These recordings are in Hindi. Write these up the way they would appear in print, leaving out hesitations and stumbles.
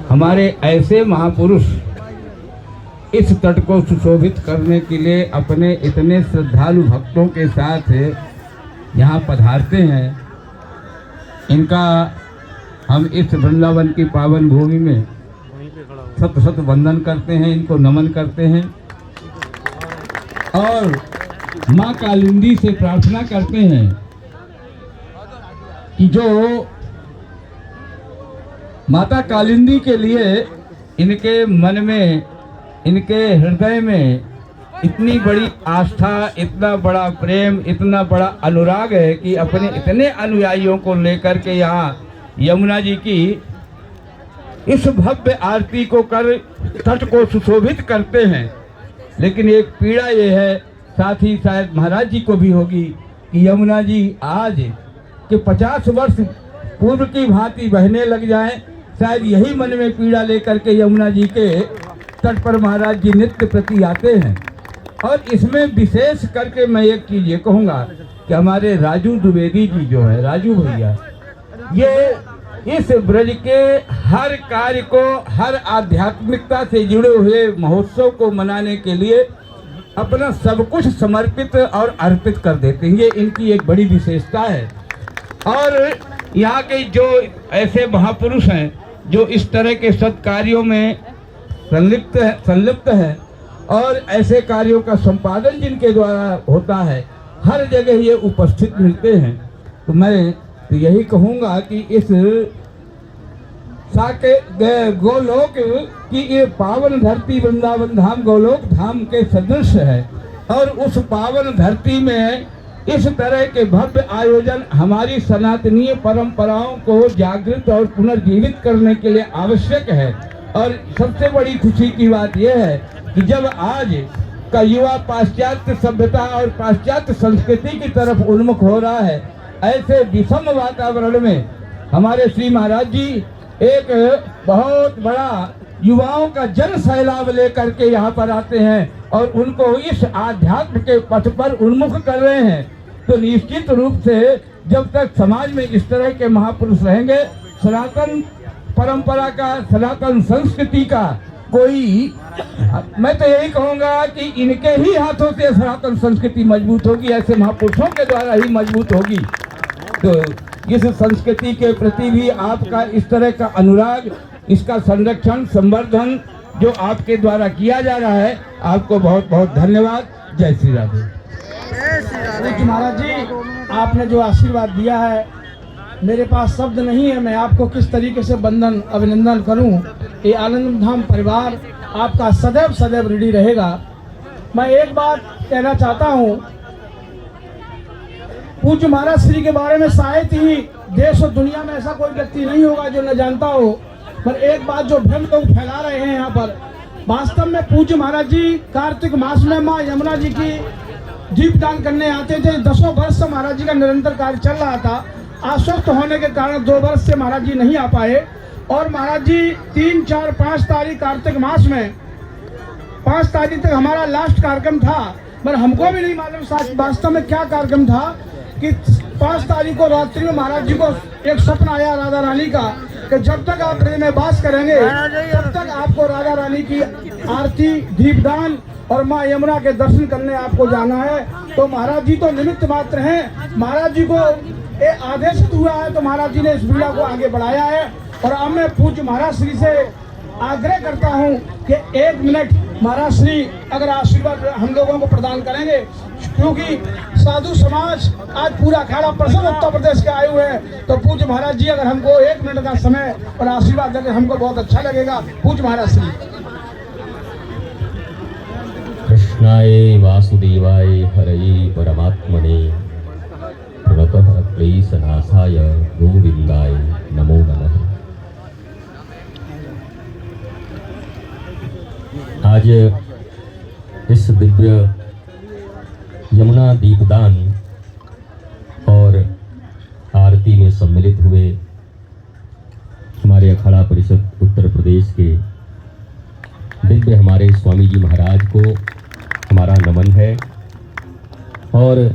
हमारे ऐसे महापुरुष इस तट को सुशोभित करने के लिए अपने इतने श्रद्धालु भक्तों के साथ यहाँ पधारते हैं। इनका हम इस वृंदावन की पावन भूमि में शत शत वंदन करते हैं, इनको नमन करते हैं और माँ कालिंदी से प्रार्थना करते हैं कि जो माता कालिंदी के लिए इनके मन में, इनके हृदय में इतनी बड़ी आस्था, इतना बड़ा प्रेम, इतना बड़ा अनुराग है कि अपने इतने अनुयायियों को लेकर के यहाँ यमुना जी की इस भव्य आरती को कर तट को सुशोभित करते हैं। लेकिन एक पीड़ा ये है, साथ ही शायद महाराज जी को भी होगी, कि यमुना जी आज के 50 वर्ष पूर्व की भांति बहने लग जाएं। शायद यही मन में पीड़ा लेकर के यमुना जी के तट पर महाराज जी नित्य प्रति आते हैं। और इसमें विशेष करके मैं एक चीज़ ये कहूँगा कि हमारे राजू द्विवेदी जी जो है, राजू भैया, ये इस ब्रज के हर कार्य को, हर आध्यात्मिकता से जुड़े हुए महोत्सव को मनाने के लिए अपना सब कुछ समर्पित और अर्पित कर देते हैं। ये इनकी एक बड़ी विशेषता है। और यहाँ के जो ऐसे महापुरुष हैं जो इस तरह के सत्कार्यों में संलिप्त है और ऐसे कार्यों का संपादन जिनके द्वारा होता है, हर जगह ये उपस्थित मिलते हैं। तो मैं तो यही कहूँगा कि इस गोलोक की ये पावन धरती वृंदावन धाम गोलोक धाम के सदृश है। और उस पावन धरती में इस तरह के भव्य आयोजन हमारी सनातनीय परंपराओं को जागृत और पुनर्जीवित करने के लिए आवश्यक है। और सबसे बड़ी खुशी की बात यह है कि जब आज का युवा पाश्चात्य सभ्यता और पाश्चात्य संस्कृति की तरफ उन्मुख हो रहा है, ऐसे विषम वातावरण में हमारे श्री महाराज जी एक बहुत बड़ा युवाओं का जन सैलाब लेकर के यहाँ पर आते हैं और उनको इस आध्यात्म के पथ पर उन्मुख कर रहे हैं। तो निश्चित रूप से जब तक समाज में इस तरह के महापुरुष रहेंगे, सनातन परंपरा का, सनातन संस्कृति का कोई, मैं तो यही कहूँगा कि इनके ही हाथों से सनातन संस्कृति मजबूत होगी, ऐसे महापुरुषों के द्वारा ही मजबूत होगी। तो इस संस्कृति के प्रति भी आपका इस तरह का अनुराग, इसका संरक्षण, संवर्धन जो आपके द्वारा किया जा रहा है, आपको बहुत बहुत धन्यवाद। जय श्री राधे। महाराज जी, आपने जो आशीर्वाद दिया है, मेरे पास शब्द नहीं है, मैं आपको किस तरीके से वंदन अभिनंदन करूं। ये आनंद धाम परिवार आपका सदैव सदैव ऋणी रहेगा। मैं एक बात कहना चाहता हूं, पूज्य महाराज श्री के बारे में शायद ही देश और दुनिया में ऐसा कोई व्यक्ति नहीं होगा जो न जानता हो। पर एक बात जो भ्रम लोग फैला रहे हैं यहाँ पर, वास्तव में पूज्य महाराज जी कार्तिक मास में माँ यमुना जी की दीपदान करने आते थे। 10 वर्ष से महाराज जी का निरंतर कार्य चल रहा था। अस्वस्थ होने के कारण 2 वर्ष से महाराज जी नहीं आ पाए और महाराज जी 3, 4, 5 तारीख कार्तिक मास में 5 तारीख तक हमारा लास्ट कार्यक्रम था। पर हमको भी नहीं मालूम वास्तव में क्या कार्यक्रम था कि 5 तारीख को रात्रि में महाराज जी को एक स्वप्न आया राधा रानी का कि जब तक आप हृदय में वास करेंगे तब तक आपको राधा रानी की आरती, दीपदान और माँ यमुना के दर्शन करने आपको जाना है। तो महाराज जी तो निमित्त मात्र हैं। महाराज जी को ये आदेश हुआ है तो महाराज जी ने इस लीला को आगे बढ़ाया है। और अब मैं पूज्य महाराज श्री से आग्रह करता हूँ कि 1 मिनट महाराज श्री अगर आशीर्वाद हम लोगों को प्रदान करेंगे, क्योंकि साधु समाज आज पूरा अखाड़ा प्रसन्न उत्तर प्रदेश के आए हुए हैं। तो पूज्य महाराज जी अगर हमको 1 मिनट का समय और आशीर्वाद देंगे हमको बहुत अच्छा लगेगा। पूज्य महाराज श्री। कृष्णाय वासुदेवाय हरये परमात्मने प्रणतः क्लेशनाशाय गोविंदाय नमो नमः। आज इस दिव्य यमुना दीपदान और आरती में सम्मिलित हुए हमारे अखाड़ा परिषद उत्तर प्रदेश के दिव्य हमारे स्वामी जी महाराज को हमारा नमन है। और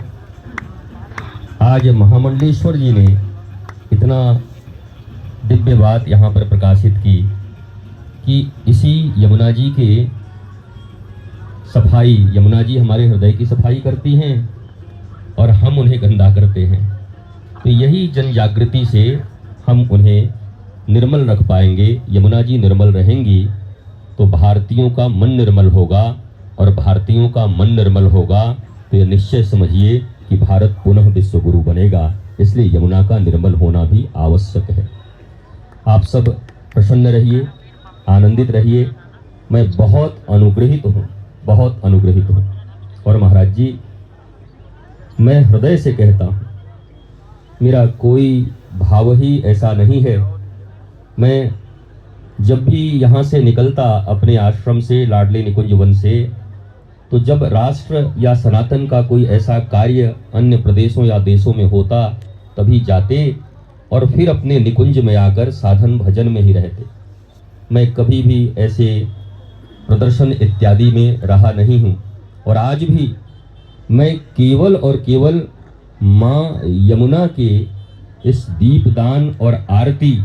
आज महामंडलेश्वर जी ने इतना दिव्य बात यहाँ पर प्रकाशित की कि इसी यमुना जी के सफाई, यमुना जी हमारे हृदय की सफाई करती हैं और हम उन्हें गंदा करते हैं। तो यही जन जागृति से हम उन्हें निर्मल रख पाएंगे। यमुना जी निर्मल रहेंगी तो भारतीयों का मन निर्मल होगा, और भारतीयों का मन निर्मल होगा तो यह निश्चय समझिए कि भारत पुनः विश्व गुरु बनेगा। इसलिए यमुना का निर्मल होना भी आवश्यक है। आप सब प्रसन्न रहिए, आनंदित रहिए। मैं बहुत अनुग्रहित हूँ, बहुत अनुग्रहित हूँ। और महाराज जी, मैं हृदय से कहता हूँ, मेरा कोई भाव ही ऐसा नहीं है। मैं जब भी यहाँ से निकलता अपने आश्रम से, लाडले निकुंज वन से, तो जब राष्ट्र या सनातन का कोई ऐसा कार्य अन्य प्रदेशों या देशों में होता तभी जाते और फिर अपने निकुंज में आकर साधन भजन में ही रहते। मैं कभी भी ऐसे प्रदर्शन इत्यादि में रहा नहीं हूँ। और आज भी मैं केवल और केवल माँ यमुना के इस दीपदान और आरती,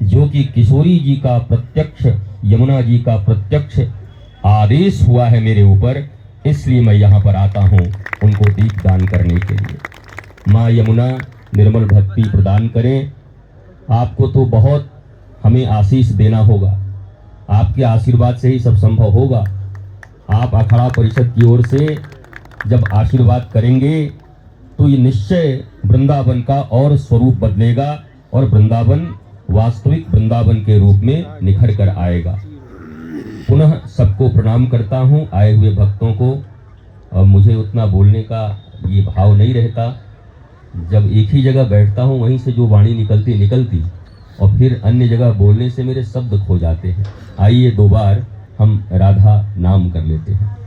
जो कि किशोरी जी का प्रत्यक्ष, यमुना जी का प्रत्यक्ष आदेश हुआ है मेरे ऊपर, इसलिए मैं यहाँ पर आता हूँ उनको दीपदान करने के लिए। माँ यमुना निर्मल भक्ति प्रदान करें। आपको तो बहुत हमें आशीष देना होगा, आपके आशीर्वाद से ही सब संभव होगा। आप अखाड़ा परिषद की ओर से जब आशीर्वाद करेंगे तो ये निश्चय वृंदावन का और स्वरूप बदलेगा और वृंदावन वास्तविक वृंदावन के रूप में निखर कर आएगा। पुनः सबको प्रणाम करता हूँ, आए हुए भक्तों को। और मुझे उतना बोलने का ये भाव नहीं रहता। जब एक ही जगह बैठता हूँ वहीं से जो वाणी निकलती और फिर अन्य जगह बोलने से मेरे शब्द खो जाते हैं। आइए दो बार हम राधा नाम कर लेते हैं।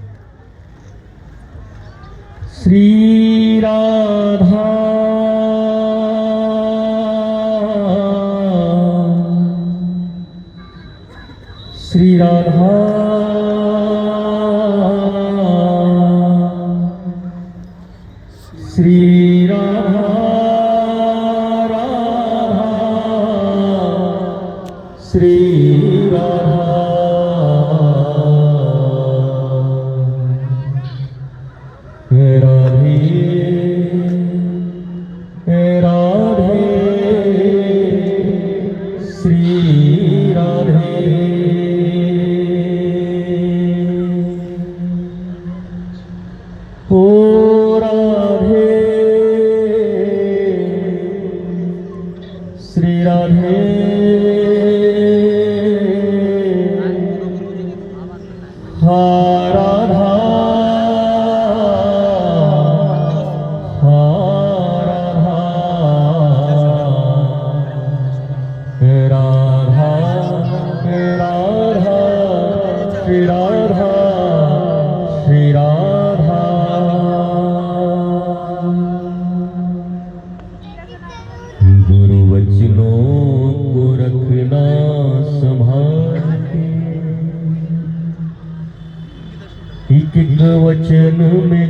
श्री राधा श्री राधा श्री राधा राधा श्री राधा राधे राधे श्री राधे ओ राधे श्री राधे हा राधा गुरु वचनों को रखना संभाल के, एक एक वचन में